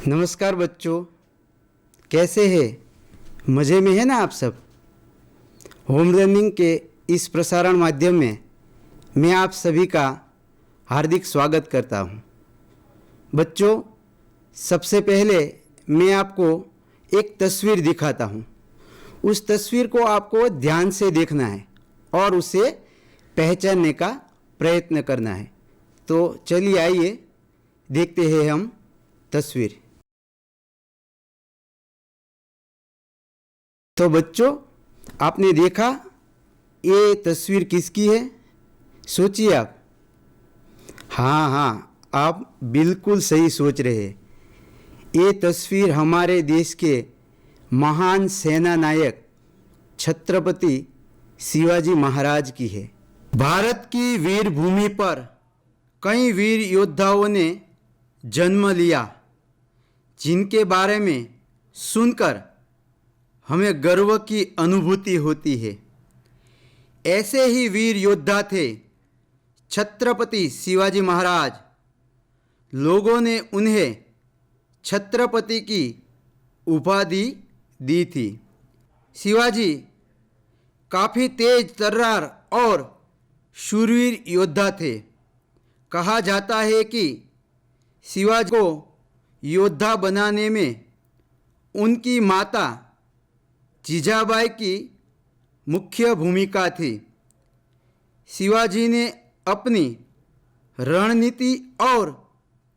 नमस्कार बच्चों, कैसे हैं? मज़े में है ना आप सब? होम लर्निंग के इस प्रसारण माध्यम में मैं आप सभी का हार्दिक स्वागत करता हूं। बच्चों, सबसे पहले मैं आपको एक तस्वीर दिखाता हूं। उस तस्वीर को आपको ध्यान से देखना है और उसे पहचानने का प्रयत्न करना है। तो चलिए आइए देखते हैं हम तस्वीर। तो बच्चों, आपने देखा ये तस्वीर किसकी है? सोचिए आप। हाँ, आप बिल्कुल सही सोच रहे हैं। ये तस्वीर हमारे देश के महान सेना नायक छत्रपति शिवाजी महाराज की है। भारत की वीर भूमि पर कई वीर योद्धाओं ने जन्म लिया, जिनके बारे में सुनकर हमें गर्व की अनुभूति होती है। ऐसे ही वीर योद्धा थे छत्रपति शिवाजी महाराज। लोगों ने उन्हें छत्रपति की उपाधि दी थी। शिवाजी काफ़ी तेज तर्रार और शूरवीर योद्धा थे। कहा जाता है कि शिवाजी को योद्धा बनाने में उनकी माता जीजाबाई की मुख्य भूमिका थी। शिवाजी ने अपनी रणनीति और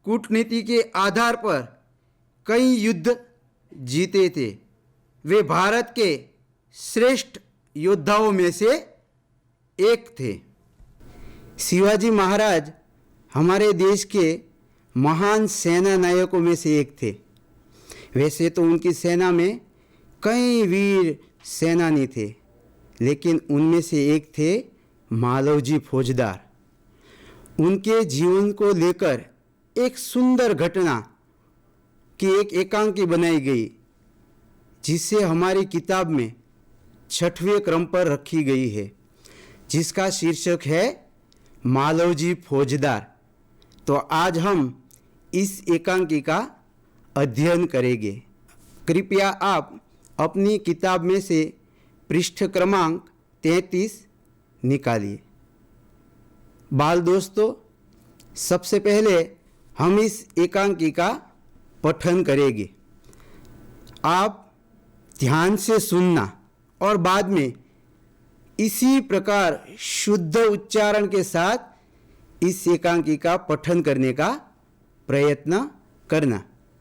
कूटनीति के आधार पर कई युद्ध जीते थे। वे भारत के श्रेष्ठ योद्धाओं में से एक थे। शिवाजी महाराज हमारे देश के महान सेना नायकों में से एक थे। वैसे तो उनकी सेना में कई वीर सेनानी थे, लेकिन उनमें से एक थे मालवजी फौजदार। उनके जीवन को लेकर एक सुंदर घटना की एक एकांकी बनाई गई, जिसे हमारी किताब में 6वें क्रम पर रखी गई है, जिसका शीर्षक है मालवजी फौजदार। तो आज हम इस एकांकी का अध्ययन करेंगे। कृपया आप अपनी किताब में से पृष्ठ क्रमांक 33 निकालिए। बाल दोस्तों, सबसे पहले हम इस एकांकी का पठन करेंगे। आप ध्यान से सुनना और बाद में इसी प्रकार शुद्ध उच्चारण के साथ इस एकांकी का पठन करने का प्रयत्न करना।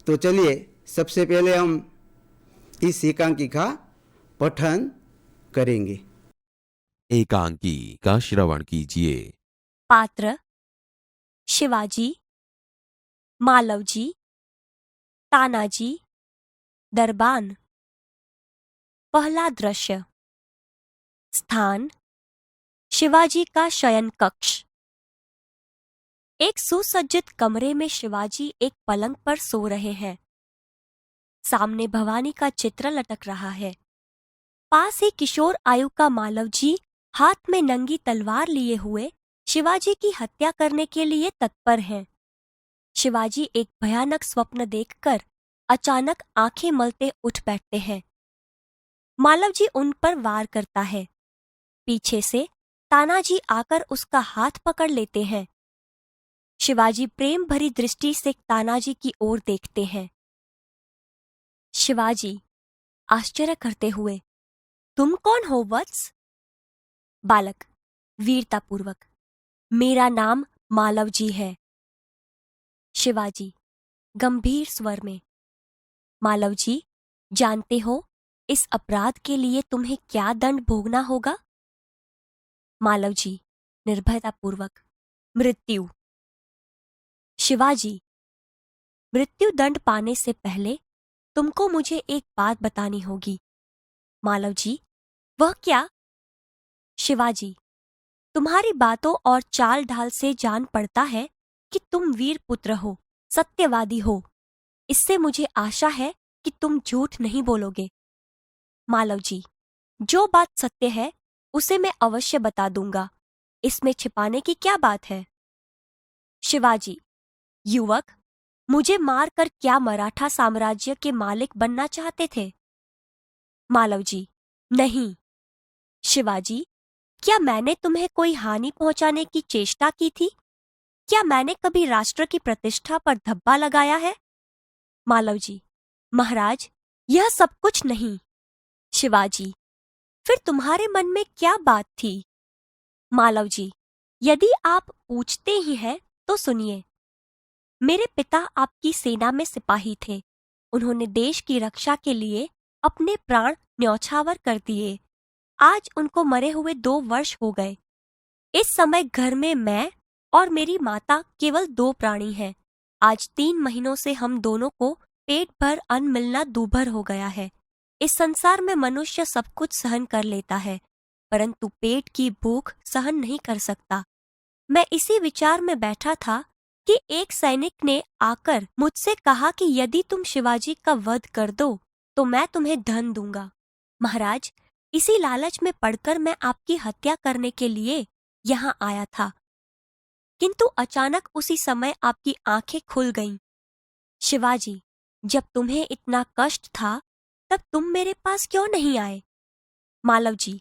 तो चलिए सबसे पहले हम इस एकांकी का पठन करेंगे। एकांकी का श्रवण कीजिए। पात्र शिवाजी, मालवजी, तानाजी, दरबान। पहला दृश्य। स्थान शिवाजी का शयन कक्ष। एक सुसज्जित कमरे में शिवाजी एक पलंग पर सो रहे हैं। सामने भवानी का चित्र लटक रहा है। पास ही किशोर आयु का मालवजी हाथ में नंगी तलवार लिए हुए शिवाजी की हत्या करने के लिए तत्पर हैं। शिवाजी एक भयानक स्वप्न देखकर अचानक आंखें मलते उठ बैठते हैं। मालवजी उन पर वार करता है। पीछे से तानाजी आकर उसका हाथ पकड़ लेते हैं। शिवाजी प्रेम भरी दृष्टि से तानाजी की ओर देखते हैं। शिवाजी आश्चर्य करते हुए, तुम कौन हो वत्स? बालक वीरतापूर्वक, मेरा नाम मालवजी है। शिवाजी गंभीर स्वर में, मालवजी, जानते हो इस अपराध के लिए तुम्हें क्या दंड भोगना होगा? मालवजी निर्भयतापूर्वक, मृत्यु। शिवाजी, मृत्यु दंड पाने से पहले तुमको मुझे एक बात बतानी होगी। मालवजी, वह क्या? शिवाजी, तुम्हारी बातों और चाल ढाल से जान पड़ता है कि तुम वीर पुत्र हो, सत्यवादी हो। इससे मुझे आशा है कि तुम झूठ नहीं बोलोगे। मालवजी, जो बात सत्य है उसे मैं अवश्य बता दूंगा। इसमें छिपाने की क्या बात है? शिवाजी, युवक, मुझे मारकर क्या मराठा साम्राज्य के मालिक बनना चाहते थे? मालवजी, नहीं। शिवाजी, क्या मैंने तुम्हें कोई हानि पहुंचाने की चेष्टा की थी? क्या मैंने कभी राष्ट्र की प्रतिष्ठा पर धब्बा लगाया है? मालवजी, महाराज, यह सब कुछ नहीं। शिवाजी, फिर तुम्हारे मन में क्या बात थी? मालवजी, यदि आप पूछते ही हैं तो सुनिए। मेरे पिता आपकी सेना में सिपाही थे। उन्होंने देश की रक्षा के लिए अपने प्राण न्यौछावर कर दिए। आज उनको मरे हुए 2 वर्ष हो गए। इस समय घर में मैं और मेरी माता केवल 2 प्राणी हैं। आज 3 महीनों से हम दोनों को पेट भर अन्न मिलना दूभर हो गया है। इस संसार में मनुष्य सब कुछ सहन कर लेता है, परंतु पेट की भूख सहन नहीं कर सकता। मैं इसी विचार में बैठा था कि एक सैनिक ने आकर मुझसे कहा कि यदि तुम शिवाजी का वध कर दो तो मैं तुम्हें धन दूंगा। महाराज, इसी लालच में पड़कर मैं आपकी हत्या करने के लिए यहाँ आया था, किंतु अचानक उसी समय आपकी आंखें खुल गईं। शिवाजी, जब तुम्हें इतना कष्ट था तब तुम मेरे पास क्यों नहीं आए? मालवजी,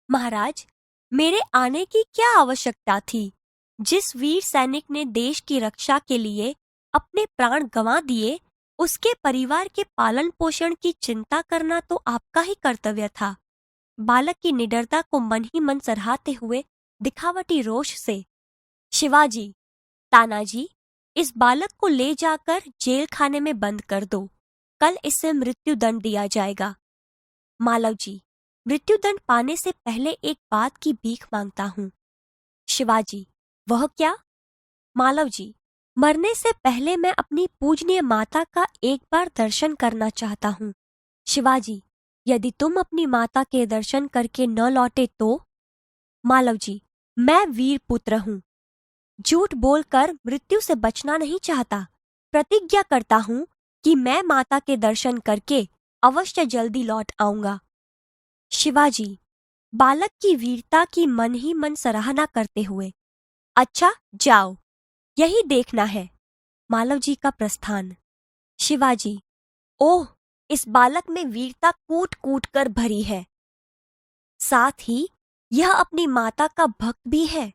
महाराज, मेरे आने की क्या आवश्यकता थी? जिस वीर सैनिक ने देश की रक्षा के लिए अपने प्राण गंवा दिए, उसके परिवार के पालन पोषण की चिंता करना तो आपका ही कर्तव्य था। बालक की निडरता को मन ही मन सराहते हुए दिखावटी रोष से, शिवाजी, तानाजी, इस बालक को ले जाकर जेल खाने में बंद कर दो। कल इसे मृत्यु दंड दिया जाएगा। मालवजी, मृत्यु दंड पाने से पहले एक बात की भीख मांगता हूँ। शिवाजी, वह क्या? मालवजी, मरने से पहले मैं अपनी पूजनीय माता का एक बार दर्शन करना चाहता हूँ। शिवाजी, यदि तुम अपनी माता के दर्शन करके न लौटे तो? मालवजी, मैं वीर पुत्र हूँ, झूठ बोलकर मृत्यु से बचना नहीं चाहता। प्रतिज्ञा करता हूँ कि मैं माता के दर्शन करके अवश्य जल्दी लौट आऊंगा। शिवाजी, बालक की वीरता की मन ही मन सराहना करते हुए, अच्छा जाओ, यही देखना है। मालवजी का प्रस्थान। शिवाजी, ओह, इस बालक में वीरता कूट कूट कर भरी है। साथ ही यह अपनी माता का भक्त भी है।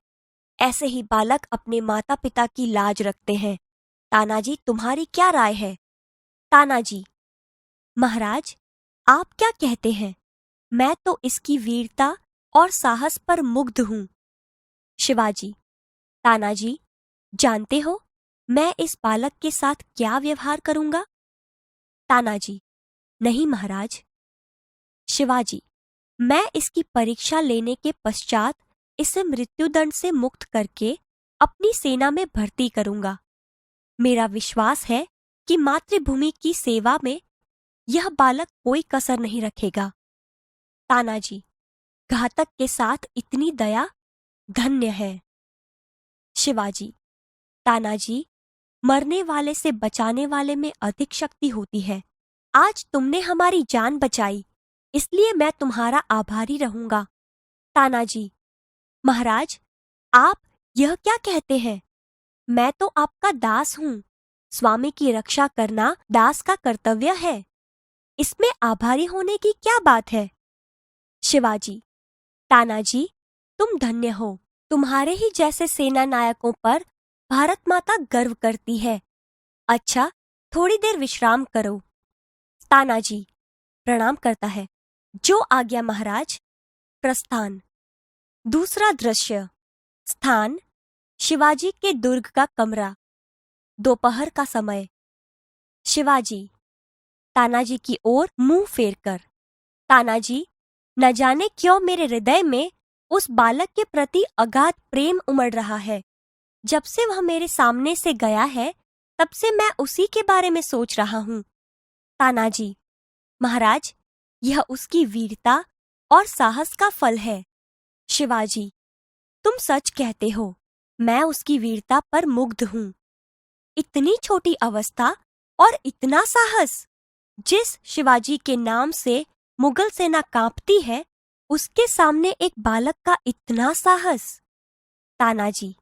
ऐसे ही बालक अपने माता पिता की लाज रखते हैं। तानाजी, तुम्हारी क्या राय है? तानाजी, महाराज, आप क्या कहते हैं? मैं तो इसकी वीरता और साहस पर मुग्ध हूँ। शिवाजी, तानाजी, जानते हो मैं इस बालक के साथ क्या व्यवहार करूंगा? तानाजी, नहीं महाराज। शिवाजी, मैं इसकी परीक्षा लेने के पश्चात इसे मृत्युदंड से मुक्त करके अपनी सेना में भर्ती करूंगा। मेरा विश्वास है कि मातृभूमि की सेवा में यह बालक कोई कसर नहीं रखेगा। तानाजी, घातक के साथ इतनी दया धन्य है। शिवाजी, तानाजी, मरने वाले से बचाने वाले में अधिक शक्ति होती है। आज तुमने हमारी जान बचाई, इसलिए मैं तुम्हारा आभारी रहूंगा। तानाजी, महाराज, आप यह क्या कहते हैं? मैं तो आपका दास हूँ। स्वामी की रक्षा करना दास का कर्तव्य है। इसमें आभारी होने की क्या बात है? शिवाजी, तानाजी, तुम धन्य हो। तुम्हारे ही जैसे सेना नायकों पर भारत माता गर्व करती है। अच्छा, थोड़ी देर विश्राम करो। तानाजी प्रणाम करता है। जो आज्ञा महाराज। प्रस्थान। दूसरा दृश्य। स्थान शिवाजी के दुर्ग का कमरा। दोपहर का समय। शिवाजी तानाजी की ओर मुंह फेरकर, तानाजी, न जाने क्यों मेरे हृदय में उस बालक के प्रति अगाध प्रेम उमड़ रहा है। जब से वह मेरे सामने से गया है तब से मैं उसी के बारे में सोच रहा हूँ। तानाजी, महाराज, यह उसकी वीरता और साहस का फल है। शिवाजी, तुम सच कहते हो, मैं उसकी वीरता पर मुग्ध हूँ। इतनी छोटी अवस्था और इतना साहस। जिस शिवाजी के नाम से मुगल सेना कांपती है, उसके सामने एक बालक का इतना साहस। तानाजी,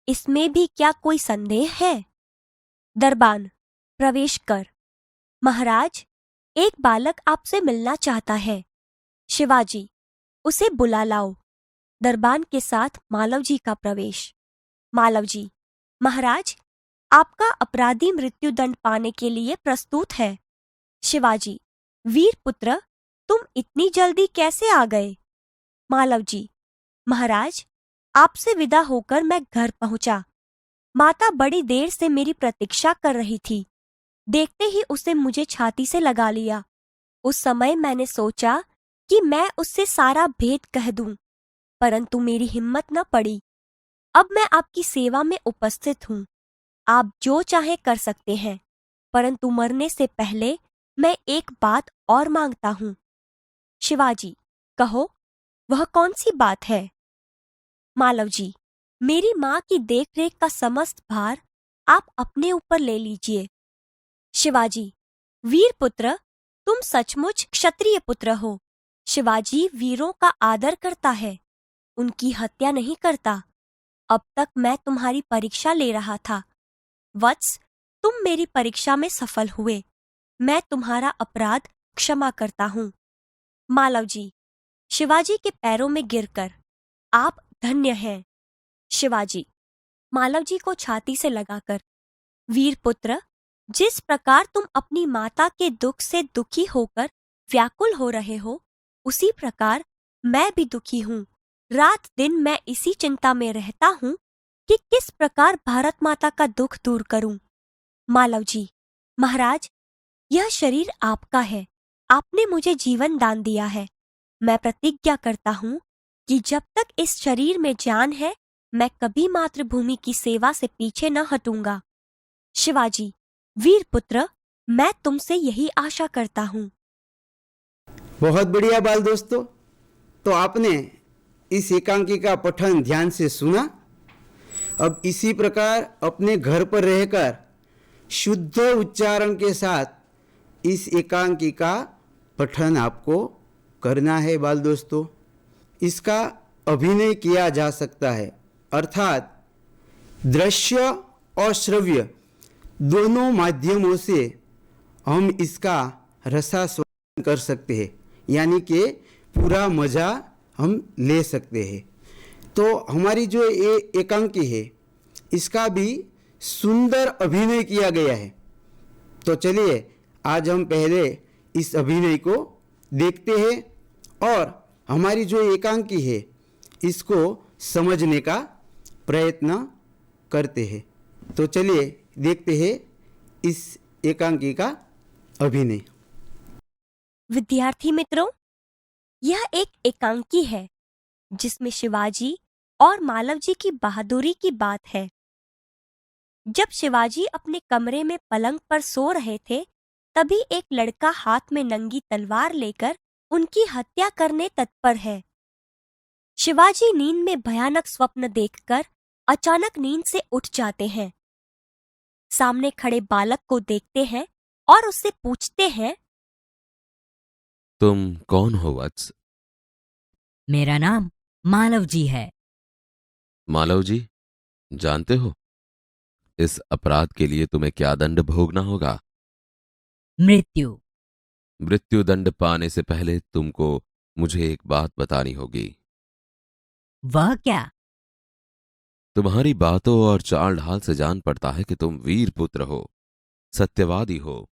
इसमें भी क्या कोई संदेह है? दरबान, प्रवेश कर। महाराज, एक बालक आपसे मिलना चाहता है। शिवाजी, उसे बुला लाओ। दरबान के साथ मालव जी का प्रवेश। मालव जी, महाराज, आपका अपराधी मृत्युदंड पाने के लिए प्रस्तुत है। शिवाजी, वीर पुत्र, तुम इतनी जल्दी कैसे आ गए? मालव जी, महाराज, आपसे विदा होकर मैं घर पहुंचा। माता बड़ी देर से मेरी प्रतीक्षा कर रही थी। देखते ही उसे मुझे छाती से लगा लिया। उस समय मैंने सोचा कि मैं उससे सारा भेद कह दूं, परंतु मेरी हिम्मत न पड़ी। अब मैं आपकी सेवा में उपस्थित हूं। आप जो चाहे कर सकते हैं, परंतु मरने से पहले मैं एक बात और मांगता हूं। शिवाजी, कहो, वह कौन सी बात है? मालव जी, मेरी माँ की देखरेख का समस्त भार आप अपने ऊपर ले लीजिए। शिवाजी, वीर पुत्र, तुम सचमुच क्षत्रिय पुत्र हो। शिवाजी वीरों का आदर करता है, उनकी हत्या नहीं करता। अब तक मैं तुम्हारी परीक्षा ले रहा था। वत्स, तुम मेरी परीक्षा में सफल हुए। मैं तुम्हारा अपराध क्षमा करता हूं। मालव जी, शिवाजी के पैरों में गिरकर, आप धन्य हैं। शिवाजी, मालव जी को छाती से लगाकर, वीर पुत्र, जिस प्रकार तुम अपनी माता के दुख से दुखी होकर व्याकुल हो रहे हो, उसी प्रकार मैं भी दुखी हूँ। रात दिन मैं इसी चिंता में रहता हूँ कि किस प्रकार भारत माता का दुख दूर करूं। मालव जी, महाराज, यह शरीर आपका है। आपने मुझे जीवन दान दिया है। मैं प्रतिज्ञा करता हूँ कि जब तक इस शरीर में जान है, मैं कभी मातृभूमि की सेवा से पीछे न हटूंगा। शिवाजी, वीर पुत्र, मैं तुमसे यही आशा करता हूँ। बहुत बढ़िया बाल दोस्तों, तो आपने इस एकांकी का पठन ध्यान से सुना। अब इसी प्रकार अपने घर पर रहकर शुद्ध उच्चारण के साथ इस एकांकी का पठन आपको करना है बाल दोस्तों। इसका अभिनय किया जा सकता है, अर्थात दृश्य और श्रव्य दोनों माध्यमों से हम इसका रसास्वादन कर सकते हैं, यानी कि पूरा मज़ा हम ले सकते हैं। तो हमारी जो ये एकांकी है, इसका भी सुंदर अभिनय किया गया है। तो चलिए आज हम पहले इस अभिनय को देखते हैं और हमारी जो एकांकी है इसको समझने का प्रयत्न करते हैं। तो चलिए देखते हैं इस एकांकी का अभिनय। विद्यार्थी मित्रों, यह एक एकांकी है जिसमें शिवाजी और मालव जी की बहादुरी की बात है। जब शिवाजी अपने कमरे में पलंग पर सो रहे थे, तभी एक लड़का हाथ में नंगी तलवार लेकर उनकी हत्या करने तत्पर है। शिवाजी नींद में भयानक स्वप्न देखकर अचानक नींद से उठ जाते हैं। सामने खड़े बालक को देखते हैं और उससे पूछते हैं, तुम कौन हो वत्स? मेरा नाम मालव जी है। मालव जी, जानते हो इस अपराध के लिए तुम्हें क्या दंड भोगना होगा? मृत्यु। मृत्युदंड पाने से पहले तुमको मुझे एक बात बतानी होगी। वह क्या? तुम्हारी बातों और चाल ढाल से जान पड़ता है कि तुम वीर पुत्र हो, सत्यवादी हो।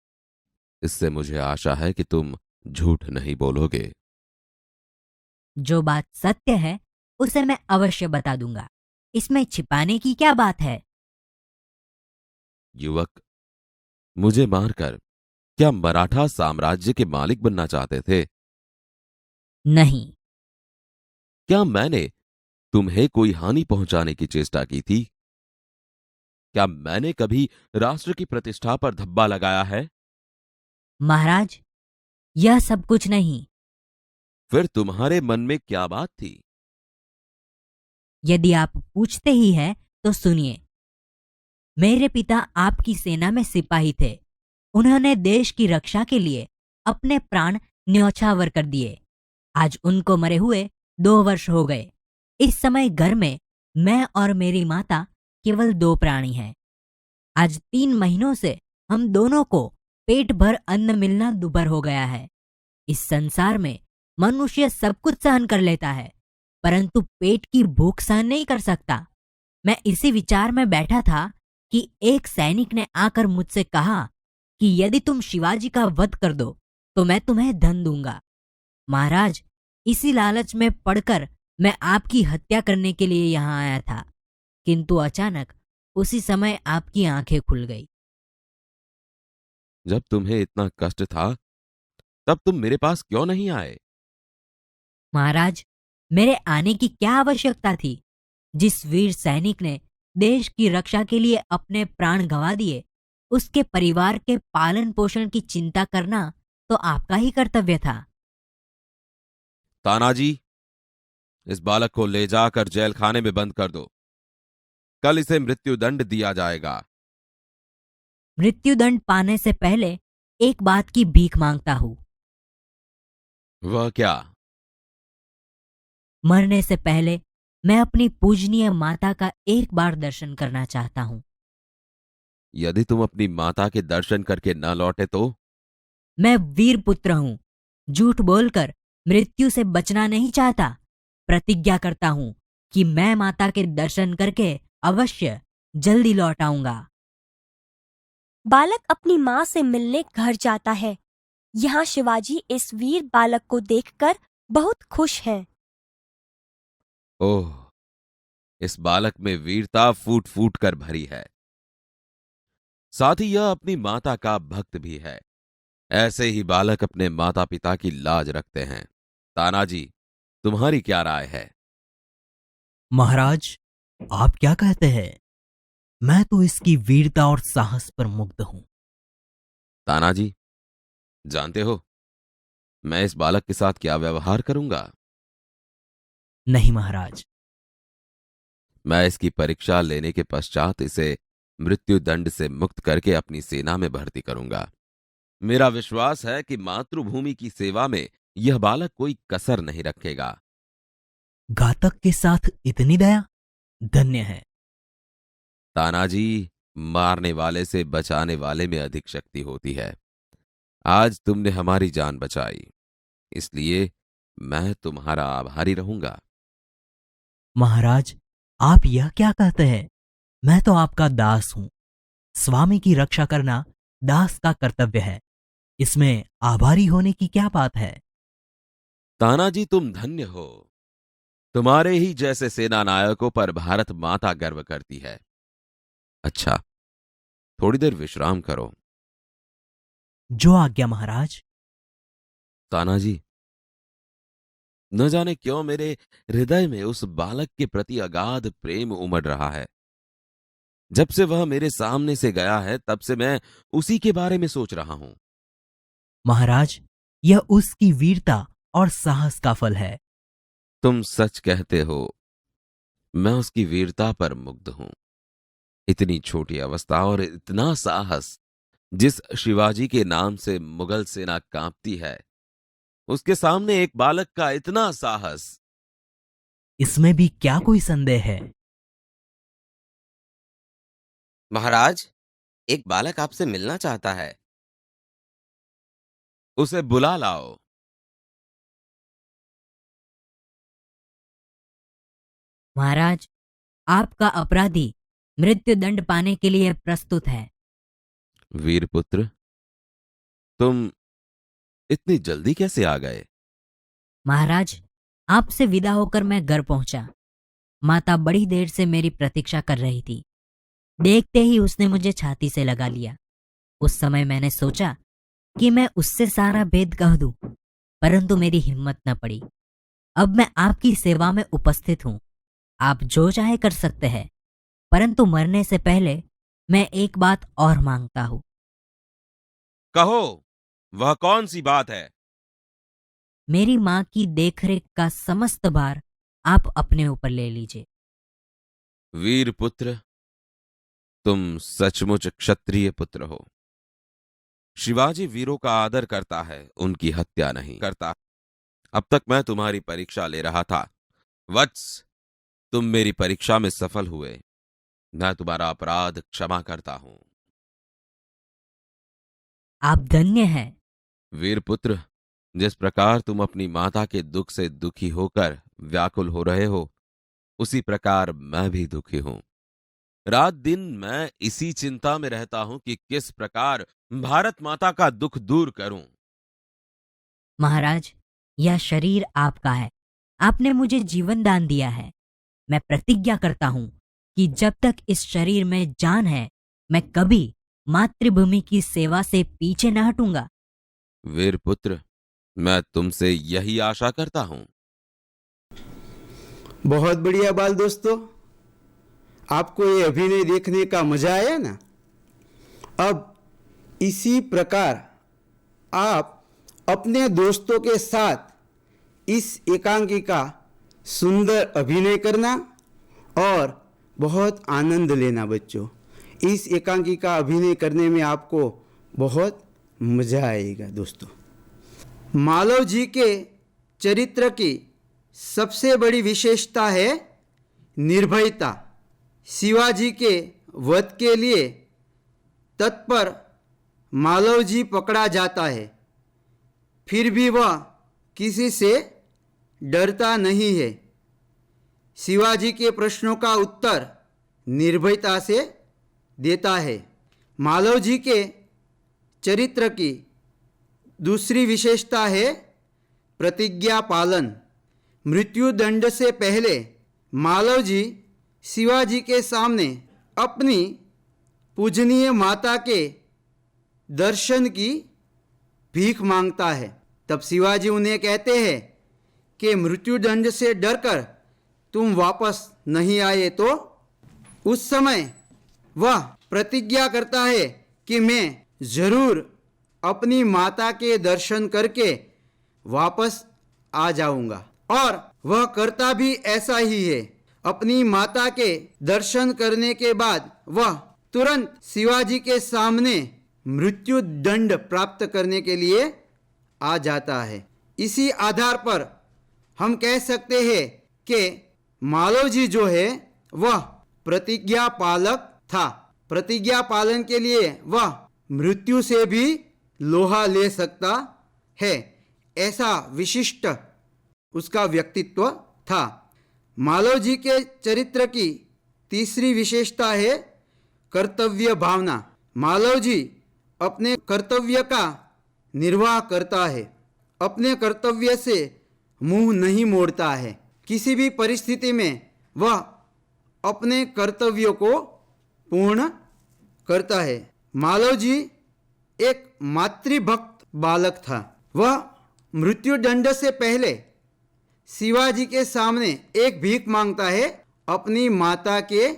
इससे मुझे आशा है कि तुम झूठ नहीं बोलोगे। जो बात सत्य है उसे मैं अवश्य बता दूंगा। इसमें छिपाने की क्या बात है? युवक, मुझे मारकर क्या मराठा साम्राज्य के मालिक बनना चाहते थे? नहीं। क्या मैंने तुम्हें कोई हानि पहुंचाने की चेष्टा की थी? क्या मैंने कभी राष्ट्र की प्रतिष्ठा पर धब्बा लगाया है? महाराज, यह सब कुछ नहीं। फिर तुम्हारे मन में क्या बात थी? यदि आप पूछते ही हैं तो सुनिए। मेरे पिता आपकी सेना में सिपाही थे। उन्होंने देश की रक्षा के लिए अपने प्राण न्यौछावर कर दिए। आज उनको मरे हुए 2 वर्ष हो गए। इस समय घर में मैं और मेरी माता केवल 2 प्राणी हैं। आज 3 महीनों से हम दोनों को पेट भर अन्न मिलना दुभर हो गया है। इस संसार में मनुष्य सब कुछ सहन कर लेता है, परंतु पेट की भूख सहन नहीं कर सकता। मैं इसी विचार में बैठा था कि एक सैनिक ने आकर मुझसे कहा कि यदि तुम शिवाजी का वध कर दो तो मैं तुम्हें धन दूंगा। महाराज, इसी लालच में पड़कर मैं आपकी हत्या करने के लिए यहां आया था, किंतु अचानक उसी समय आपकी आंखें खुल गई। जब तुम्हें इतना कष्ट था तब तुम मेरे पास क्यों नहीं आए? महाराज, मेरे आने की क्या आवश्यकता थी? जिस वीर सैनिक ने देश की रक्षा के लिए अपने प्राण गंवा दिए, उसके परिवार के पालन पोषण की चिंता करना तो आपका ही कर्तव्य था। तानाजी, इस बालक को ले जाकर जेल खाने में बंद कर दो। कल इसे मृत्युदंड दिया जाएगा। मृत्युदंड पाने से पहले एक बात की भीख मांगता हूं। वह क्या? मरने से पहले मैं अपनी पूजनीय माता का एक बार दर्शन करना चाहता हूं। यदि तुम अपनी माता के दर्शन करके न लौटे तो? मैं वीर पुत्र हूं, झूठ बोलकर मृत्यु से बचना नहीं चाहता। प्रतिज्ञा करता हूं कि मैं माता के दर्शन करके अवश्य जल्दी लौट आऊंगा। बालक अपनी माँ से मिलने घर जाता है। यहाँ शिवाजी इस वीर बालक को देखकर बहुत खुश हैं। ओह, इस बालक में वीरता फूट फूट कर भरी है। साथ ही यह अपनी माता का भक्त भी है। ऐसे ही बालक अपने माता पिता की लाज रखते हैं। तानाजी, तुम्हारी क्या राय है? महाराज, आप क्या कहते हैं? मैं तो इसकी वीरता और साहस पर मुग्ध हूं। तानाजी, जानते हो मैं इस बालक के साथ क्या व्यवहार करूंगा? नहीं महाराज। मैं इसकी परीक्षा लेने के पश्चात इसे मृत्युदंड से मुक्त करके अपनी सेना में भर्ती करूंगा। मेरा विश्वास है कि मातृभूमि की सेवा में यह बालक कोई कसर नहीं रखेगा। घातक के साथ इतनी दया, धन्य है। तानाजी, मारने वाले से बचाने वाले में अधिक शक्ति होती है। आज तुमने हमारी जान बचाई, इसलिए मैं तुम्हारा आभारी रहूंगा। महाराज, आप यह क्या कहते हैं? मैं तो आपका दास हूं। स्वामी की रक्षा करना दास का कर्तव्य है। इसमें आभारी होने की क्या बात है? तानाजी, तुम धन्य हो। तुम्हारे ही जैसे सेना नायकों पर भारत माता गर्व करती है। अच्छा, थोड़ी देर विश्राम करो। जो आज्ञा महाराज। तानाजी, न जाने क्यों मेरे हृदय में उस बालक के प्रति अगाध प्रेम उमड़ रहा है। जब से वह मेरे सामने से गया है तब से मैं उसी के बारे में सोच रहा हूं। महाराज, यह उसकी वीरता और साहस का फल है। तुम सच कहते हो। मैं उसकी वीरता पर मुग्ध हूं। इतनी छोटी अवस्था और इतना साहस। जिस शिवाजी के नाम से मुगल सेना कांपती है, उसके सामने एक बालक का इतना साहस। इसमें भी क्या कोई संदेह है? महाराज, एक बालक आपसे मिलना चाहता है। उसे बुला लाओ। महाराज, आपका अपराधी मृत्युदंड पाने के लिए प्रस्तुत है। वीरपुत्र, तुम इतनी जल्दी कैसे आ गए? महाराज, आपसे विदा होकर मैं घर पहुंचा। माता बड़ी देर से मेरी प्रतीक्षा कर रही थी। देखते ही उसने मुझे छाती से लगा लिया। उस समय मैंने सोचा कि मैं उससे सारा भेद कह दूं, परंतु मेरी हिम्मत न पड़ी। अब मैं आपकी सेवा में उपस्थित हूं। आप जो चाहे कर सकते हैं, परंतु मरने से पहले मैं एक बात और मांगता हूं। कहो, वह कौन सी बात है? मेरी मां की देखरेख का समस्त भार आप अपने ऊपर ले लीजिए। वीरपुत्र, तुम सचमुच क्षत्रिय पुत्र हो। शिवाजी वीरों का आदर करता है, उनकी हत्या नहीं करता। अब तक मैं तुम्हारी परीक्षा ले रहा था। वत्स, तुम मेरी परीक्षा में सफल हुए। मैं तुम्हारा अपराध क्षमा करता हूं। आप धन्य हैं। वीरपुत्र, जिस प्रकार तुम अपनी माता के दुख से दुखी होकर व्याकुल हो रहे हो, उसी प्रकार मैं भी दुखी हूं। रात दिन मैं इसी चिंता में रहता हूं कि किस प्रकार भारत माता का दुख दूर करूं। महाराज, यह शरीर आपका है। आपने मुझे जीवन दान दिया है। मैं प्रतिज्ञा करता हूं कि जब तक इस शरीर में जान है, मैं कभी मातृभूमि की सेवा से पीछे न हटूंगा। वीरपुत्र, मैं तुमसे यही आशा करता हूं। बहुत बढ़िया बाल दोस्तों, आपको ये अभिनय देखने का मजा आया ना। अब इसी प्रकार आप अपने दोस्तों के साथ इस एकांकी का सुंदर अभिनय करना और बहुत आनंद लेना बच्चों। इस एकांकी का अभिनय करने में आपको बहुत मजा आएगा दोस्तों। मालव जी के चरित्र की सबसे बड़ी विशेषता है निर्भयता। शिवाजी के वध के लिए तत्पर मालव जी पकड़ा जाता है, फिर भी वह किसी से डरता नहीं है। शिवाजी के प्रश्नों का उत्तर निर्भयता से देता है। मालव जी के चरित्र की दूसरी विशेषता है प्रतिज्ञा पालन। मृत्यु दंड से पहले मालव जी शिवाजी के सामने अपनी पूजनीय माता के दर्शन की भीख मांगता है। तब शिवाजी उन्हें कहते हैं कि मृत्युदंड से डरकर तुम वापस नहीं आए तो उस समय वह प्रतिज्ञा करता है कि मैं जरूर अपनी माता के दर्शन करके वापस आ जाऊंगा। और वह करता भी ऐसा ही है। अपनी माता के दर्शन करने के बाद वह तुरंत शिवाजी के सामने मृत्यु दंड प्राप्त करने के लिए आ जाता है। इसी आधार पर हम कह सकते हैं कि मालव जी जो है वह प्रतिज्ञा पालक था। प्रतिज्ञा पालन के लिए वह मृत्यु से भी लोहा ले सकता है, ऐसा विशिष्ट उसका व्यक्तित्व था। मालव जी के चरित्र की तीसरी विशेषता है कर्तव्य भावना। मालव जी अपने कर्तव्य का निर्वाह करता है, अपने कर्तव्य से मुंह नहीं मोड़ता है। किसी भी परिस्थिति में वह अपने कर्तव्यों को पूर्ण करता है। मालव जी एक मातृभक्त बालक था। वह मृत्युदंड से पहले शिवाजी के सामने एक भीख मांगता है अपनी माता के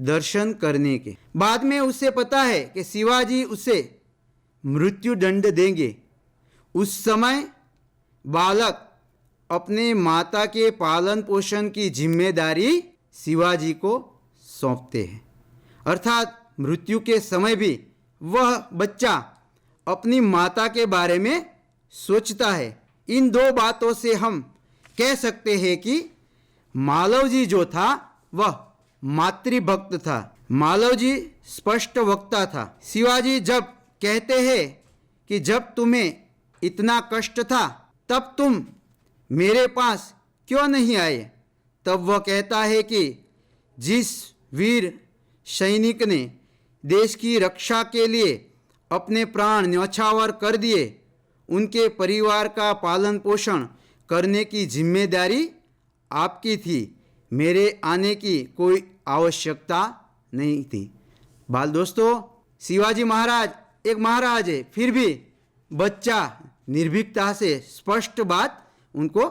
दर्शन करने के। बाद में उसे पता है कि शिवाजी उसे मृत्युदंड देंगे। उस समय बालक अपने माता के पालन पोषण की जिम्मेदारी शिवाजी को सौंपते हैं। अर्थात मृत्यु के समय भी वह बच्चा अपनी माता के बारे में सोचता है। इन दो बातों से हम कह सकते हैं कि मालव जी जो था वह मातृभक्त था। मालव जी स्पष्ट वक्ता था। शिवाजी जब कहते हैं कि जब तुम्हें इतना कष्ट था तब तुम मेरे पास क्यों नहीं आए, तब वह कहता है कि जिस वीर सैनिक ने देश की रक्षा के लिए अपने प्राण न्यौछावर कर दिए, उनके परिवार का पालन पोषण करने की जिम्मेदारी आपकी थी। मेरे आने की कोई आवश्यकता नहीं थी। बाल दोस्तों, शिवाजी महाराज एक महाराज है, फिर भी बच्चा निर्भीकता से स्पष्ट बात उनको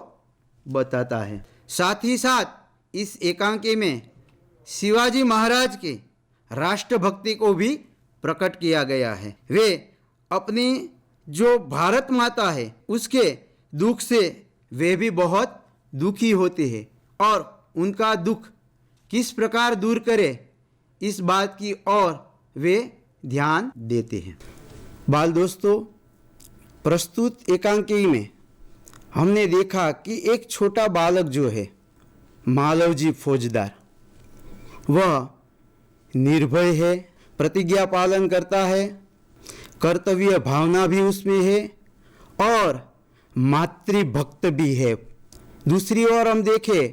बताता है। साथ ही साथ इस एकांकी में शिवाजी महाराज के राष्ट्रभक्ति को भी प्रकट किया गया है। वे अपनी जो भारत माता है उसके दुख से वे भी बहुत दुखी होते हैं और उनका दुख किस प्रकार दूर करे इस बात की ओर वे ध्यान देते हैं। बाल दोस्तों, प्रस्तुत एकांकी में हमने देखा कि एक छोटा बालक जो है मालवजी फौजदार, वह निर्भय है, प्रतिज्ञा पालन करता है, कर्तव्य भावना भी उसमें है और मातृभक्त भी है। दूसरी ओर हम देखें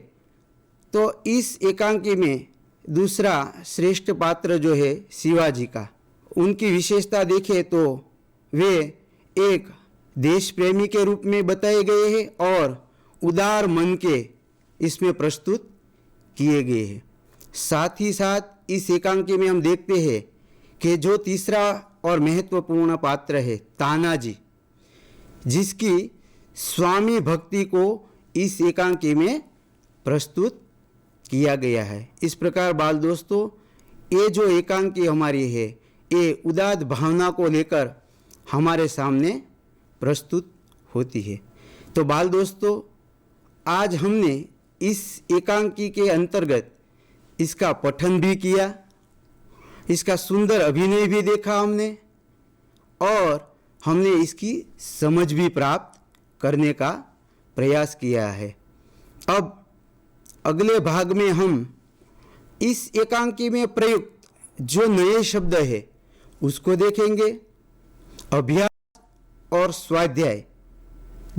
तो इस एकांकी में दूसरा श्रेष्ठ पात्र जो है शिवाजी का, उनकी विशेषता देखें तो वे एक देश प्रेमी के रूप में बताए गए हैं और उदार मन के इसमें प्रस्तुत किए गए हैं। साथ ही साथ इस एकांकी में हम देखते हैं कि जो तीसरा और महत्वपूर्ण पात्र है तानाजी, जिसकी स्वामी भक्ति को इस एकांकी में प्रस्तुत किया गया है। इस प्रकार बाल दोस्तों, ये जो एकांकी हमारी है ये उदात्त भावना को लेकर हमारे सामने प्रस्तुत होती है। तो बाल दोस्तों, आज हमने इस एकांकी के अंतर्गत इसका पठन भी किया, इसका सुंदर अभिनय भी देखा हमने और हमने इसकी समझ भी प्राप्त करने का प्रयास किया है। अब अगले भाग में हम इस एकांकी में प्रयुक्त जो नए शब्द है उसको देखेंगे। अभ्यास और स्वाध्याय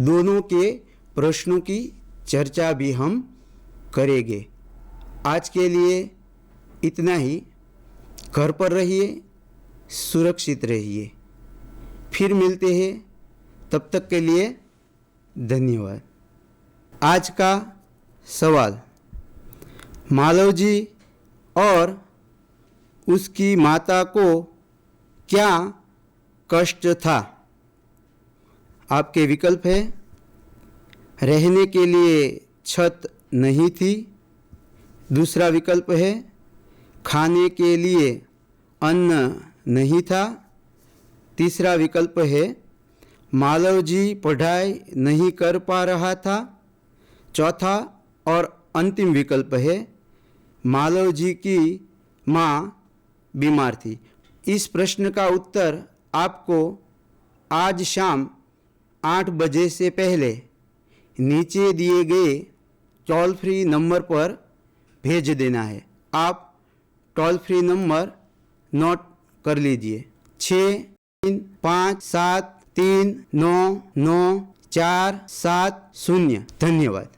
दोनों के प्रश्नों की चर्चा भी हम करेंगे। आज के लिए इतना ही। घर पर रहिए, सुरक्षित रहिए। फिर मिलते हैं, तब तक के लिए धन्यवाद। आज का सवाल, मालव जी और उसकी माता को क्या कष्ट था? आपके विकल्प है, रहने के लिए छत नहीं थी। दूसरा विकल्प है, खाने के लिए अन्न नहीं था। तीसरा विकल्प है, मालव जी पढ़ाई नहीं कर पा रहा था। चौथा और अंतिम विकल्प है, मालव जी की माँ बीमार थी। इस प्रश्न का उत्तर आपको आज शाम 8 बजे से पहले नीचे दिए गए टोल फ्री नंबर पर भेज देना है। आप टोल फ्री नंबर नोट कर लीजिए, 6357399470। धन्यवाद।